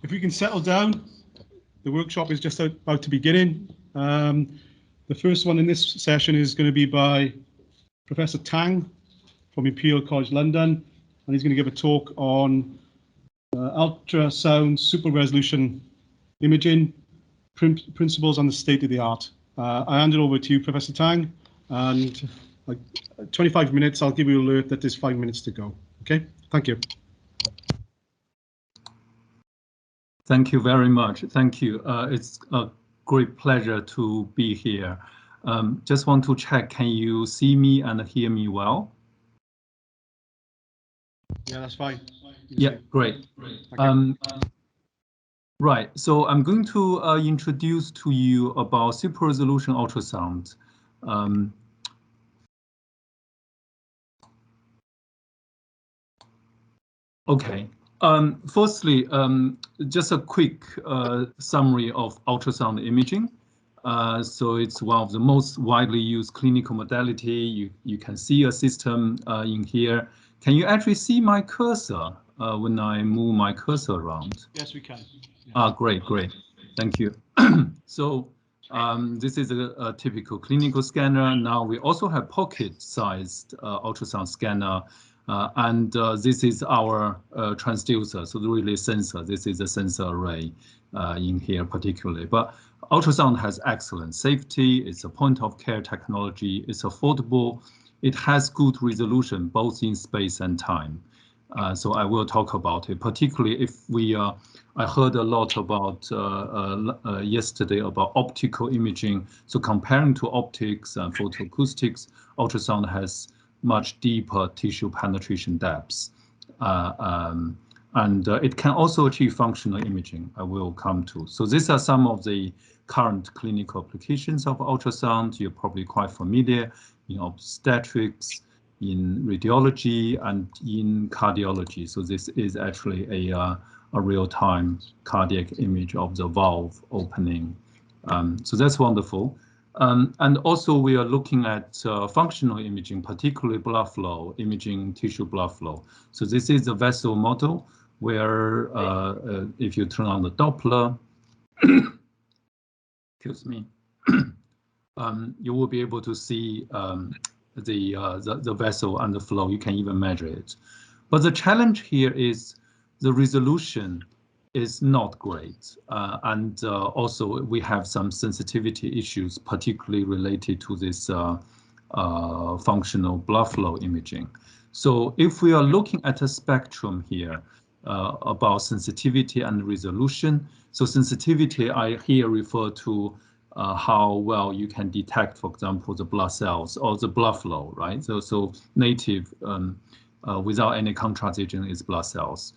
If we can settle down, the workshop is just about to begin. The first one in this session is going to be by Professor Tang from Imperial College London, and he's going to give a talk on ultrasound super resolution imaging principles and the state of the art. I hand it over to you, Professor Tang, and like 25 minutes, I'll give you an alert that there's 5 minutes to go. Okay, thank you. Thank you very much. Thank you. It's a great pleasure to be here. Just want to check, can you see me and hear me well? Yeah, that's fine. Yeah, great. Right, so I'm going to introduce to you about super resolution ultrasound. Okay. Firstly, just a quick summary of ultrasound imaging. So it's one of the most widely used clinical modality. You can see a system in here. Can you actually see my cursor when I move my cursor around? Yes, we can. Yeah. Ah, great. Thank you. So this is a typical clinical scanner. Now we also have pocket-sized ultrasound scanner. And this is our transducer, so the relay sensor. This is a sensor array in here particularly. But ultrasound has excellent safety. It's a point-of-care technology. It's affordable. It has good resolution, both in space and time. So I will talk about it, particularly if we I heard a lot about yesterday about optical imaging. So comparing to optics and photoacoustics, ultrasound has much deeper tissue penetration depths. And it can also achieve functional imaging, I will come to. So these are some of the current clinical applications of ultrasound. You're probably quite familiar in obstetrics, in radiology, and in cardiology. So this is actually a real-time cardiac image of the valve opening. So that's wonderful. And also we are looking at functional imaging, particularly blood flow, imaging tissue blood flow. So this is a vessel model where if you turn on the Doppler, excuse me, you will be able to see the vessel and the flow. You can even measure it. But the challenge here is the resolution is not great. And also we have some sensitivity issues, particularly related to this functional blood flow imaging. So if we are looking at a spectrum here about sensitivity and resolution, so sensitivity I here refer to how well you can detect, for example, the blood cells or the blood flow, right? So native without any contrast agent is blood cells.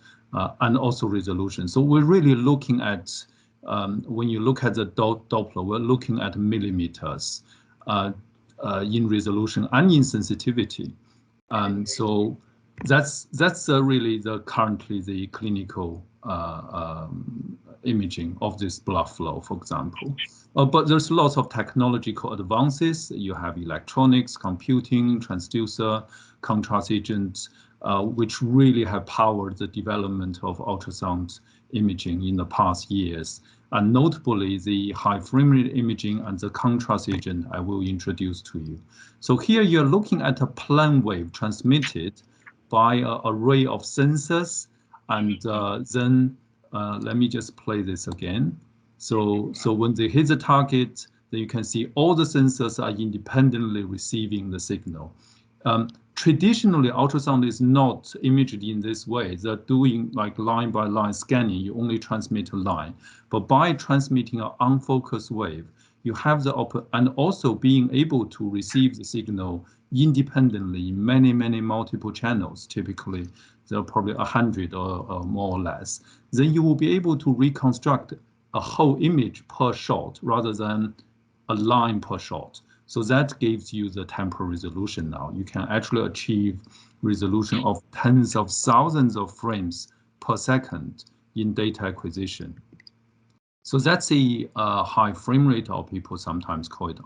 And also resolution. So we're really looking at, when you look at the Doppler, we're looking at millimeters in resolution and in sensitivity. So that's really currently the clinical imaging of this blood flow, for example. But there's lots of technological advances. You have electronics, computing, transducer, contrast agents, which really have powered the development of ultrasound imaging in the past years. And notably, the high frame rate imaging and the contrast agent I will introduce to you. So here you're looking at a plane wave transmitted by an array of sensors. And then let me just play this again. So when they hit the target, then you can see all the sensors are independently receiving the signal. Traditionally, ultrasound is not imaged in this way. They're doing like line by line scanning. You only transmit a line. But by transmitting an unfocused wave, you have and also being able to receive the signal independently in many multiple channels. Typically, there are probably 100 or more or less. Then you will be able to reconstruct a whole image per shot rather than a line per shot. So that gives you the temporal resolution now. You can actually achieve resolution of tens of thousands of frames per second in data acquisition. So that's a high frame rate, or people sometimes call it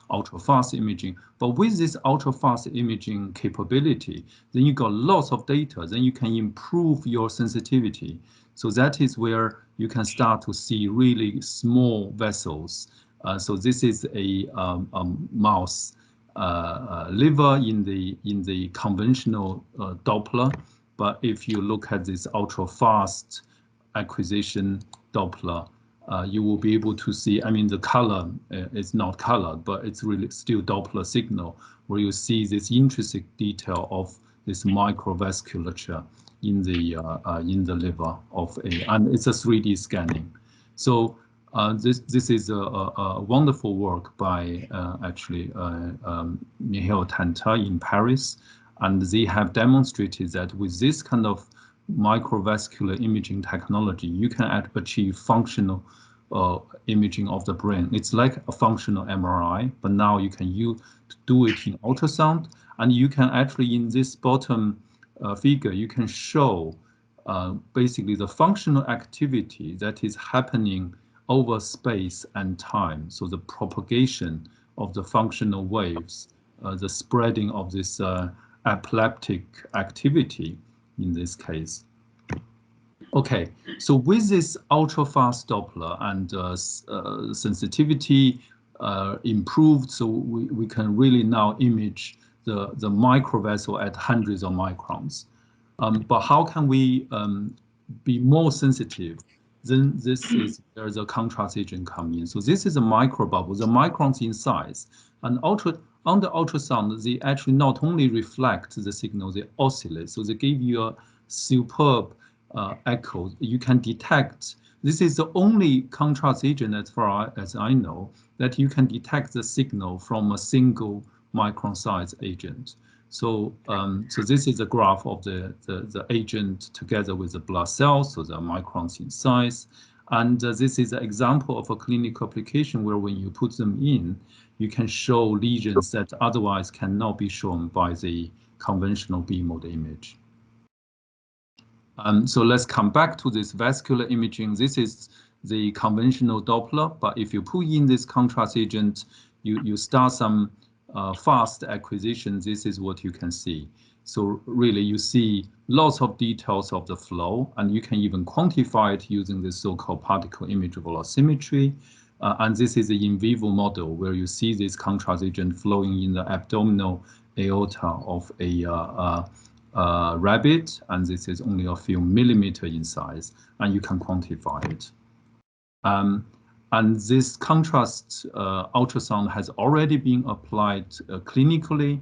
ultra fast imaging. But with this ultra fast imaging capability, then you got lots of data, then you can improve your sensitivity. So that is where you can start to see really small vessels. So this is a mouse liver in the conventional Doppler. But if you look at this ultra fast acquisition Doppler, you will be able to see, I mean, the color is not colored, but it's really still Doppler signal, where you see this intrinsic detail of this microvasculature in the liver of and it's a 3D scanning. So this is a wonderful work by actually Mengxing Tang in Paris, and they have demonstrated that with this kind of microvascular imaging technology, you can achieve functional imaging of the brain. It's like a functional MRI, but now you can do it in ultrasound, and you can actually, in this bottom figure, you can show basically the functional activity that is happening over space and time. So the propagation of the functional waves, the spreading of this epileptic activity in this case. Okay, so with this ultra-fast Doppler and sensitivity improved, so we can really now image the microvessel at hundreds of microns. But how can we be more sensitive? Then there's a contrast agent coming in. So this is a microbubble, the microns in size. And under ultrasound, they actually not only reflect the signal, they oscillate. So they give you a superb echo. You can detect, this is the only contrast agent, as far as I know, that you can detect the signal from a single micron size agent. So, so this is a graph of the agent together with the blood cells, so the microns in size. And this is an example of a clinical application where when you put them in, you can show lesions that otherwise cannot be shown by the conventional B-mode image. So let's come back to this vascular imaging. This is the conventional Doppler, but if you put in this contrast agent, you start some fast acquisition. This is what you can see. So really you see lots of details of the flow, and you can even quantify it using the so-called particle image velocimetry. And this is the in vivo model where you see this contrast agent flowing in the abdominal aorta of a rabbit, and this is only a few millimeters in size, and you can quantify it. And this contrast ultrasound has already been applied clinically.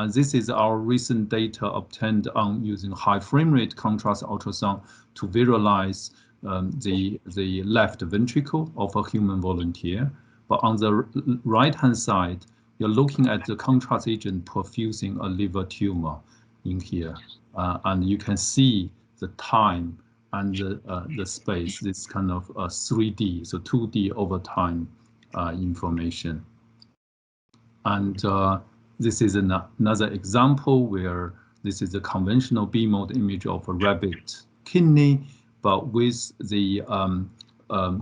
This is our recent data obtained on using high frame rate contrast ultrasound to visualize the left ventricle of a human volunteer. But on the right-hand side, you're looking at the contrast agent perfusing a liver tumor in here, and you can see the time and the space, this kind of 3D, so 2D over time information. And this is another example where this is a conventional B-mode image of a rabbit kidney, but with the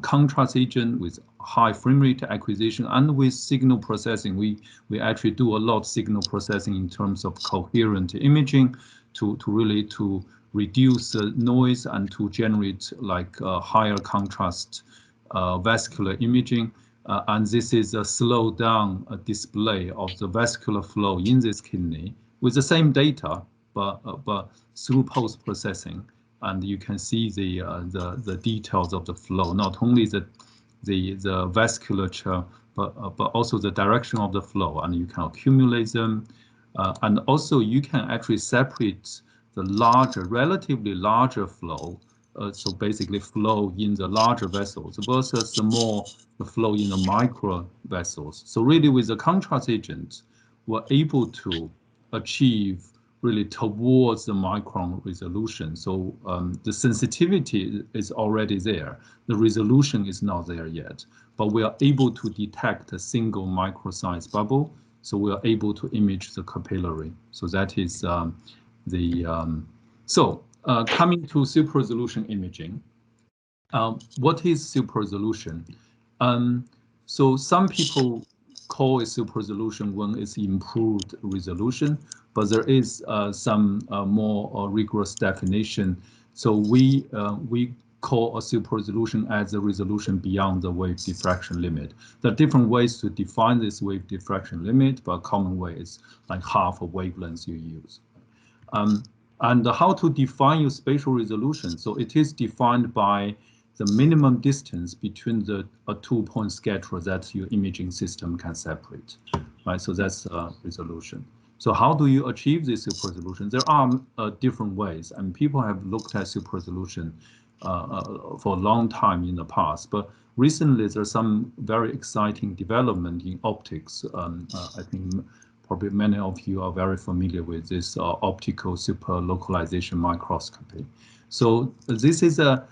contrast agent, with high frame rate acquisition, and with signal processing. We actually do a lot of signal processing in terms of coherent imaging to really reduce the noise and to generate like higher contrast vascular imaging. And this is a slowed down display of the vascular flow in this kidney with the same data, but through post-processing. And you can see the details of the flow, not only the vasculature, but also the direction of the flow, and you can accumulate them. And also you can actually separate the larger, relatively larger flow, so basically flow in the larger vessels versus the flow in the micro vessels. So really with the contrast agent, we're able to achieve really towards the micron resolution. So the sensitivity is already there. The resolution is not there yet, but we are able to detect a single micro size bubble. So we are able to image the capillary. So that is coming to super resolution imaging. What is super resolution? So some people call it super resolution when it's improved resolution, but there is some more rigorous definition. So we call a super resolution as a resolution beyond the wave diffraction limit. There are different ways to define this wave diffraction limit, but a common way is like half a wavelength you use. And how to define your spatial resolution? So it is defined by the minimum distance between the two-point scatter that your imaging system can separate, right? So that's resolution. So how do you achieve this super resolution? There are different ways, and people have looked at super resolution for a long time in the past, but recently there's some very exciting development in optics. I think probably many of you are very familiar with this optical super localization microscopy. So this is the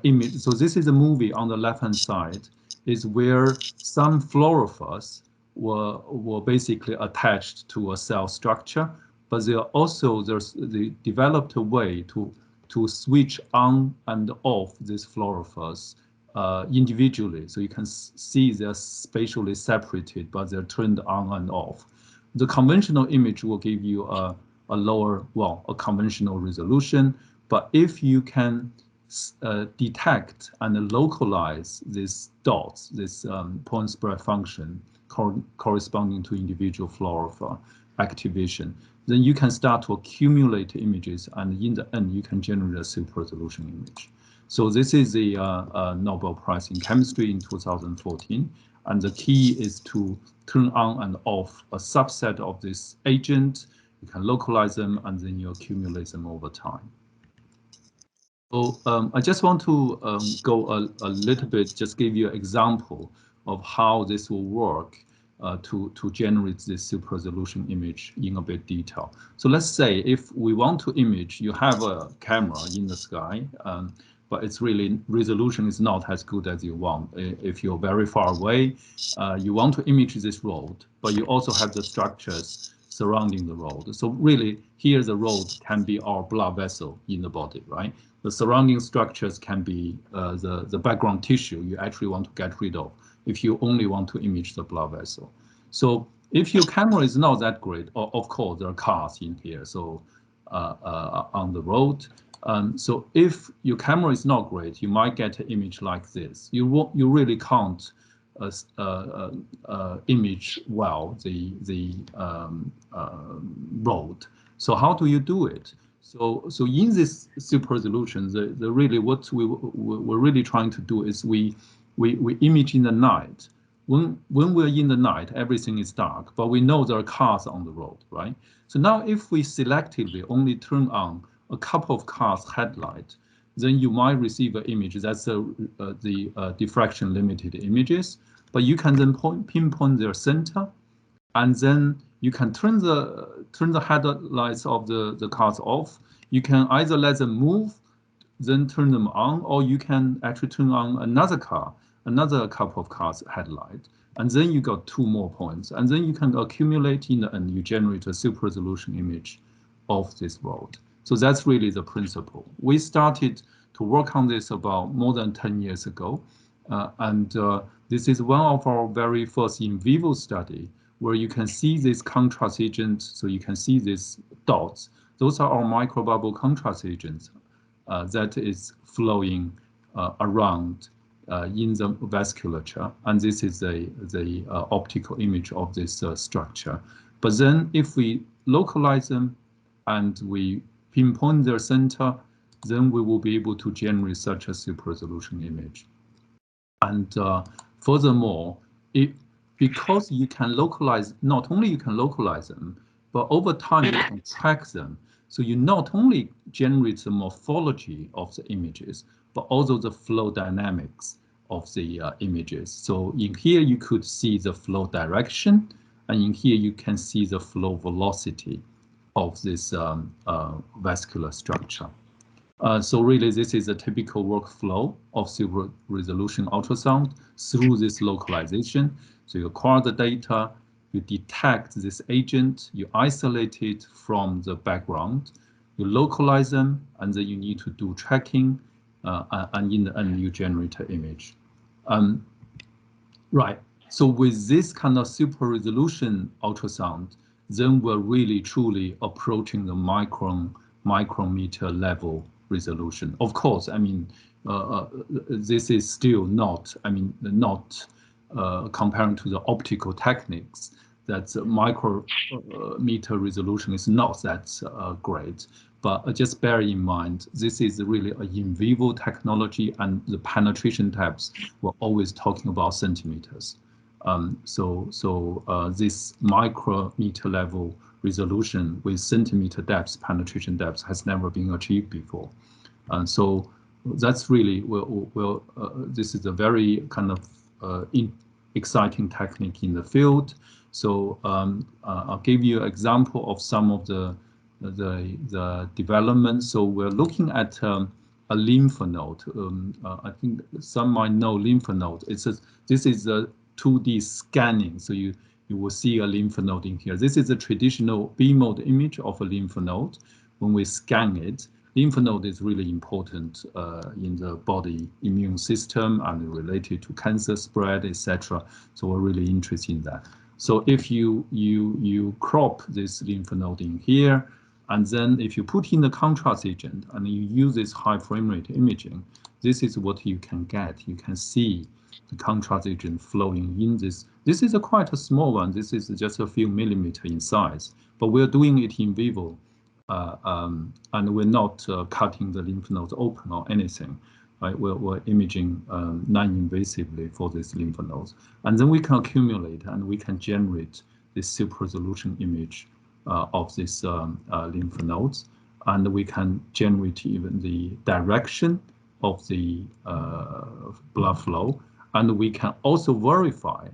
image. So this is a movie on the left-hand side, is where some fluorophores were basically attached to a cell structure, but they developed a way to switch on and off these fluorophores individually. So you can see they're spatially separated, but they're turned on and off. The conventional image will give you a lower, well, a conventional resolution. But if you can detect and localize these dots, this point spread function corresponding to individual fluorophore activation, then you can start to accumulate images, and in the end, you can generate a super resolution image. So this is the Nobel Prize in Chemistry in 2014. And the key is to turn on and off a subset of this agent. You can localize them, and then you accumulate them over time. So I just want to go a little bit, just give you an example of how this will work to generate this super resolution image in a bit detail. So let's say if we want to image, you have a camera in the sky, but it's really resolution is not as good as you want. If you're very far away, you want to image this road, but you also have the structures surrounding the road. So really, here the road can be our blood vessel in the body, right? The surrounding structures can be the background tissue you actually want to get rid of if you only want to image the blood vessel. So if your camera is not that great, of course, there are cars in here, so on the road. So if your camera is not great, you might get an image like this. You really can't image well the road. So how do you do it? So in this super resolution, the really what we're really trying to do is we image in the night. When we're in the night, everything is dark, but we know there are cars on the road, right? So now if we selectively only turn on a couple of cars' headlight, then you might receive an image that's the diffraction limited images, but you can then pinpoint their center, and then you can turn the headlights of the cars off. You can either let them move, then turn them on, or you can actually turn on another couple of cars headlight, and then you got 2 more points, and then you can accumulate in the end, you generate a super resolution image of this road. So that's really the principle. We started to work on this about more than 10 years ago, and this is one of our very first in vivo study where you can see this contrast agent, so you can see these dots. Those are our microbubble contrast agents that is flowing around in the vasculature, and this is the optical image of this structure. But then if we localize them and we pinpoint their center, then we will be able to generate such a super resolution image. And furthermore, because you can localize, not only you can localize them, but over time you can track them. So you not only generate the morphology of the images, but also the flow dynamics of the images. So in here you could see the flow direction, and in here you can see the flow velocity of this vascular structure. So really, this is a typical workflow of super resolution ultrasound through this localization. So you acquire the data, you detect this agent, you isolate it from the background, you localize them, and then you need to do tracking and in the end you generate an image. Right. So with this kind of super resolution ultrasound, then we're really truly approaching the micrometer level resolution. Of course, I mean, this is still not, I mean, not comparing to the optical techniques, that micrometer resolution is not that great. But just bear in mind, this is really an in vivo technology, and the penetration depths, we're always talking about centimeters. This micrometer level resolution with centimeter depths, penetration depths, has never been achieved before. And so that's really, this is a very kind of exciting technique in the field. So I'll give you an example of some of the development. So we're looking at a lymph node. I think some might know lymph node. This is a 2D scanning. So you will see a lymph node in here. This is a traditional B-mode image of a lymph node. When we scan it, lymph node is really important in the body immune system and related to cancer spread, etc. So we're really interested in that. So if you crop this lymph node in here, and then if you put in the contrast agent and you use this high frame rate imaging, this is what you can get. You can see the contrast agent flowing in this. This is quite a small one. This is just a few millimeters in size, but we're doing it in vivo. And we're not cutting the lymph nodes open or anything. Right? We're imaging non-invasively for these lymph nodes. And then we can accumulate and we can generate this super resolution image of these lymph nodes. And we can generate even the direction of the blood flow. And we can also verify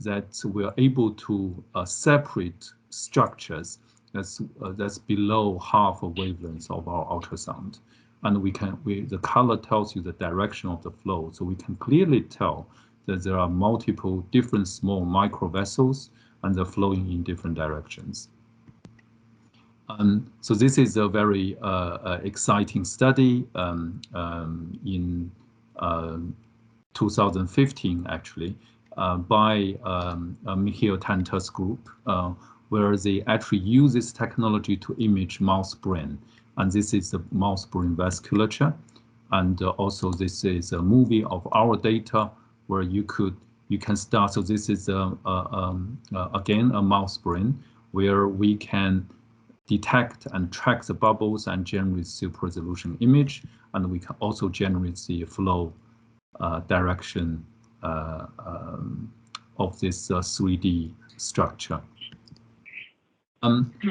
that we're able to separate structures that's below half a wavelength of our ultrasound. And the color tells you the direction of the flow. So we can clearly tell that there are multiple different small microvessels and they're flowing in different directions. So this is a very exciting study in 2015, actually, by Mengxing Tang's group, where they actually use this technology to image mouse brain. And this is the mouse brain vasculature. And also this is a movie of our data where you can start. So this is again a mouse brain where we can detect and track the bubbles and generate super resolution image. And we can also generate the flow direction of this 3D structure.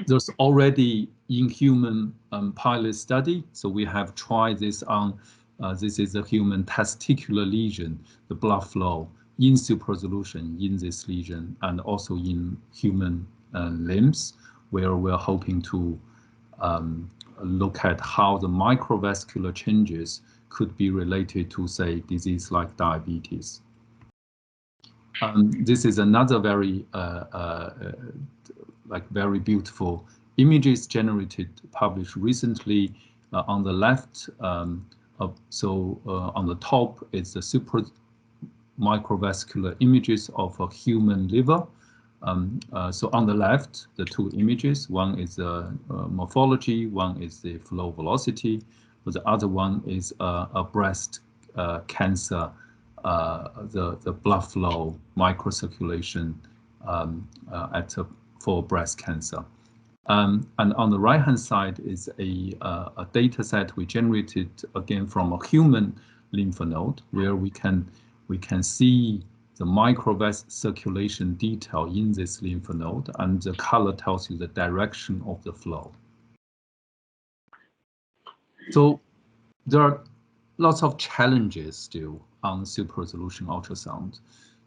There's already in human pilot study. So we have tried this on, this is a human testicular lesion, the blood flow in super resolution in this lesion, and also in human limbs, where we're hoping to look at how the microvascular changes could be related to, say, disease like diabetes. This is another very very beautiful images generated, published recently. On the left, on the top is the super microvascular images of a human liver. So on the left, the two images, one is the morphology, one is the flow velocity, but the other one is a breast cancer, the blood flow microcirculation for breast cancer. And on the right-hand side is a data set we generated again from a human lymph node, where we can see the microvasculation detail in this lymph node, and the color tells you the direction of the flow. So there are lots of challenges still on super resolution ultrasound.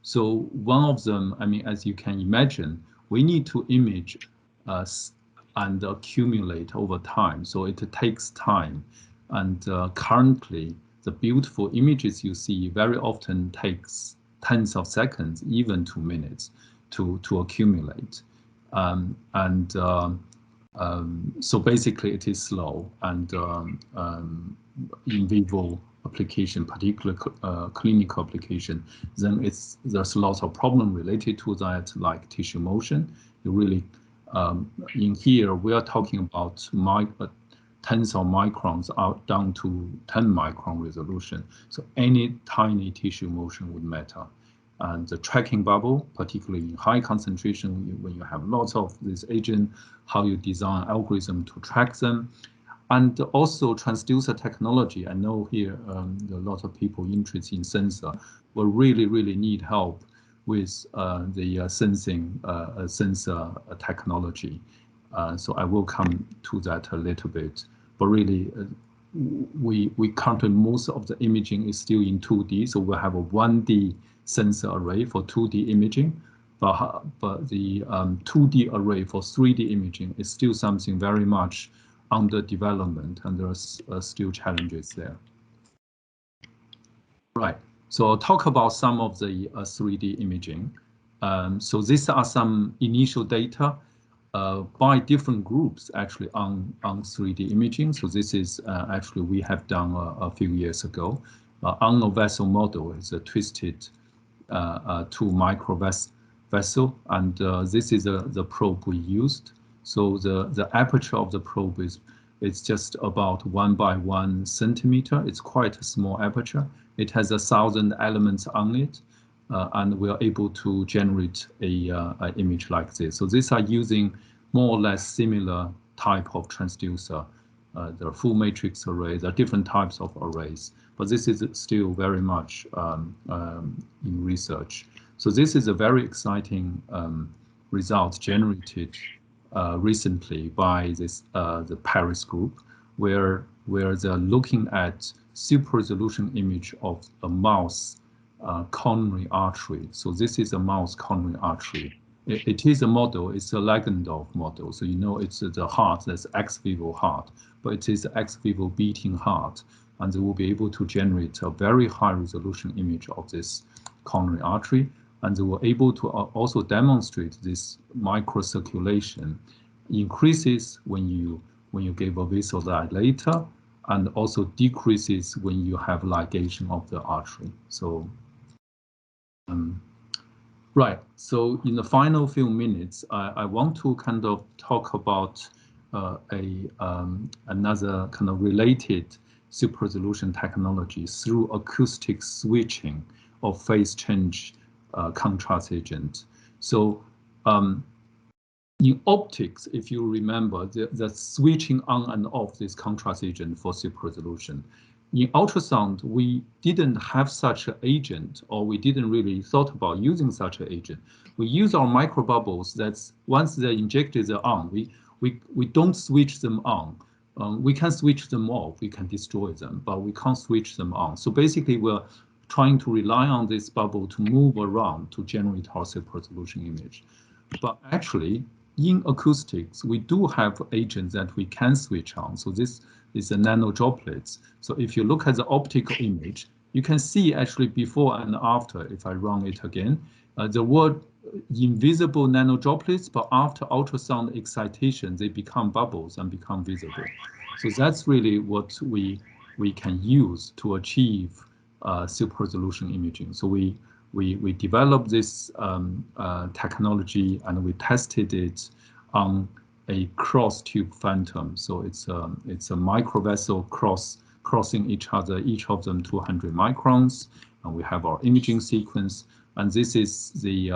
So one of them, I mean, as you can imagine, we need to image and accumulate over time. So it takes time. And currently, the beautiful images you see very often takes tens of seconds, even 2 minutes, to accumulate. So basically it is slow, and in vivo application, particular clinical application, then there's lots of problem related to that, like tissue motion. You really in here we are talking about tens of microns out down to 10 micron resolution. So any tiny tissue motion would matter. And the tracking bubble, particularly in high concentration, when you have lots of this agent, how you design algorithm to track them. And also transducer technology. I know here there are a lot of people interested in sensor will really need help with the sensing sensor technology. So I will come to that a little bit. But really, we currently most of the imaging is still in 2D. So we'll have a 1D sensor array for 2D imaging. But the 2D array for 3D imaging is still something very much under development, and there's still challenges there. Right, so I'll talk about some of the 3D imaging. So these are some initial data by different groups actually on 3D imaging. So this is actually we have done a few years ago. On a vessel model is a twisted 2 micro vessel, and this is the probe we used. So the aperture of the probe is just about 1 by 1 centimeter. It's quite a small aperture. It has 1,000 elements on it, and we are able to generate a image like this. So these are using more or less similar type of transducer. There are full matrix arrays. There are different types of arrays, but this is still very much in research. So this is a very exciting result generated recently by this the Paris group, where they're looking at super resolution image of a mouse coronary artery. So this is a mouse coronary artery. It is a model. It's a Lagendorf model. So you know it's the heart, that's ex vivo heart, but it is ex vivo beating heart, and they will be able to generate a very high resolution image of this coronary artery. And they were able to also demonstrate this microcirculation increases when you give a vasodilator, and also decreases when you have ligation of the artery. So, right. So in the final few minutes, I want to kind of talk about another kind of related super resolution technology through acoustic switching of phase change contrast agent. So in optics, if you remember, the switching on and off this contrast agent for super resolution. In ultrasound, we didn't have such an agent, or we didn't really thought about using such an agent. We use our microbubbles. That's once they're injected, they're on. We don't switch them on. We can switch them off. We can destroy them, but we can't switch them on. So basically, we're trying to rely on this bubble to move around to generate our super resolution image. But actually, in acoustics, we do have agents that we can switch on. So this is the nano droplets. So if you look at the optical image, you can see actually before and after, if I run it again, there were invisible nano droplets, but after ultrasound excitation, they become bubbles and become visible. So that's really what we can use to achieve super resolution imaging. So we developed this technology, and we tested it on a cross tube phantom. So it's a microvessel crossing each other, each of them 200 microns, and we have our imaging sequence. And this is the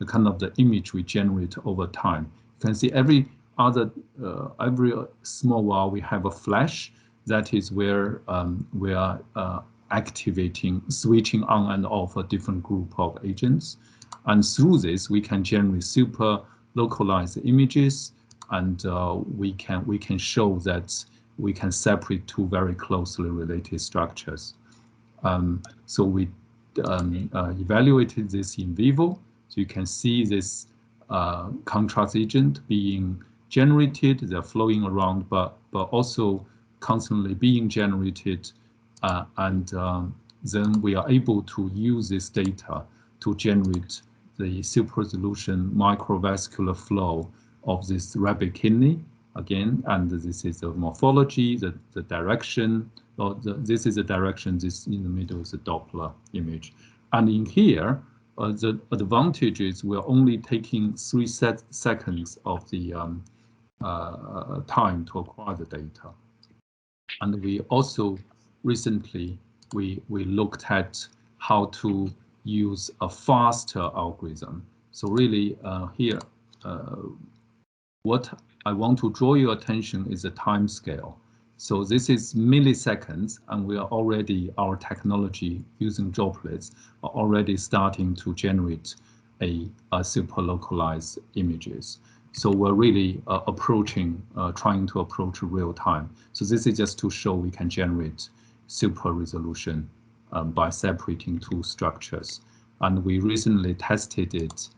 kind of the image we generate over time. You can see every small while we have a flash. That is where we are activating, switching on and off a different group of agents. And through this, we can generate super localized images, and we can show that we can separate two very closely related structures. So we evaluated this in vivo. So you can see this contrast agent being generated. They're flowing around, but also constantly being generated. And then we are able to use this data to generate the super resolution microvascular flow of this rabbit kidney. again, and this is the morphology, the direction, or this is the direction, this in the middle is the Doppler image. And in here, the advantage is we're only taking 3 seconds of the time to acquire the data. And we also recently, we looked at how to use a faster algorithm. So really here, what I want to draw your attention is the time scale. So this is milliseconds, and we are already, our technology using droplets are already starting to generate a super localized images. So we're really approaching, trying to approach real time. So this is just to show we can generate super resolution by separating 2 structures. And we recently tested it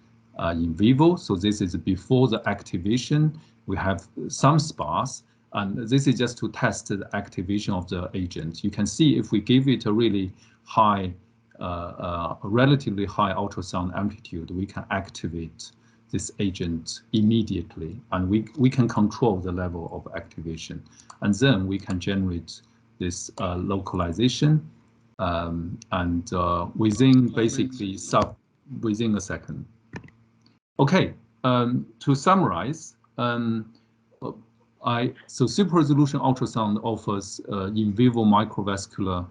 in vivo. So this is before the activation. We have some sparse, and this is just to test the activation of the agent. You can see if we give it a really high, relatively high ultrasound amplitude, we can activate this agent immediately, and we can control the level of activation. And then we can generate this localization, and within basically within a second. Okay, to summarize, so super resolution ultrasound offers in vivo microvascular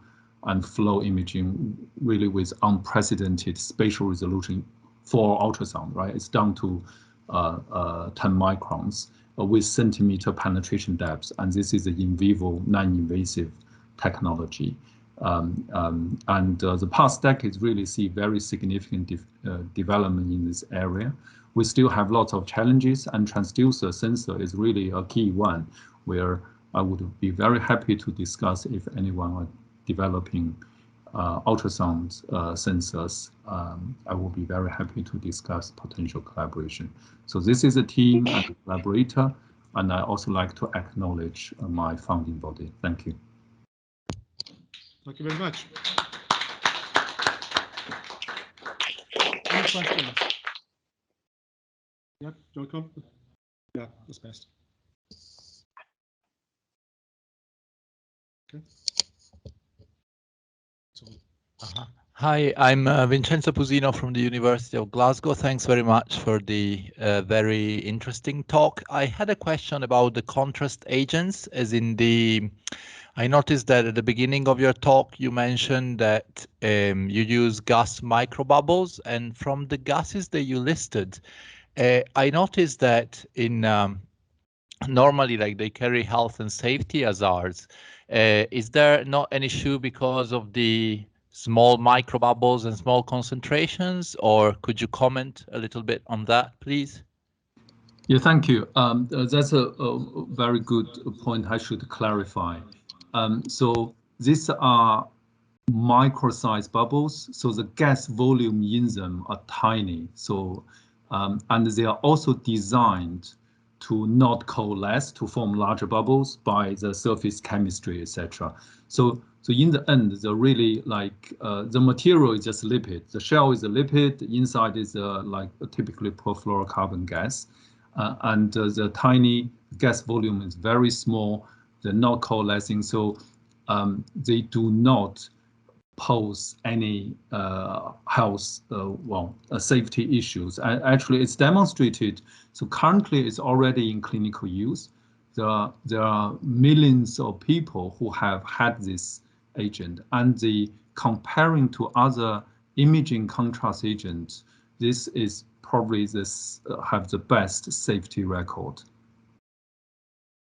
and flow imaging really with unprecedented spatial resolution for ultrasound, right? It's down to 10 microns with centimeter penetration depth, and this is an in vivo non-invasive technology. The past decades really see very significant development in this area. We still have lots of challenges, and transducer sensor is really a key one, where I would be very happy to discuss if anyone are developing ultrasound sensors. I will be very happy to discuss potential collaboration. So this is a team and a collaborator, and I also like to acknowledge my founding body. Thank you. Thank you very much. Any questions? Yeah, do you want to come? Yeah, that's best. Okay. So. Hi, I'm Vincenzo Pusino from the University of Glasgow. Thanks very much for the very interesting talk. I had a question about the contrast agents, as in I noticed that at the beginning of your talk, you mentioned that you use gas microbubbles, and from the gases that you listed, I noticed that in normally, like, they carry health and safety hazards. Is there not an issue because of the small microbubbles and small concentrations, or could you comment a little bit on that, please? Yeah, thank you. That's a very good point I should clarify. So these are micro-sized bubbles, so the gas volume in them are tiny. So, and they are also designed to not coalesce to form larger bubbles by the surface chemistry, etc. So in the end, they're really like the material is just lipid. The shell is a lipid. The inside is like typically perfluorocarbon gas, and the tiny gas volume is very small. They're not coalescing, so they do not pose any health, safety issues. Actually, it's demonstrated. So currently, it's already in clinical use. There are millions of people who have had this agent, and comparing to other imaging contrast agents, this is probably have the best safety record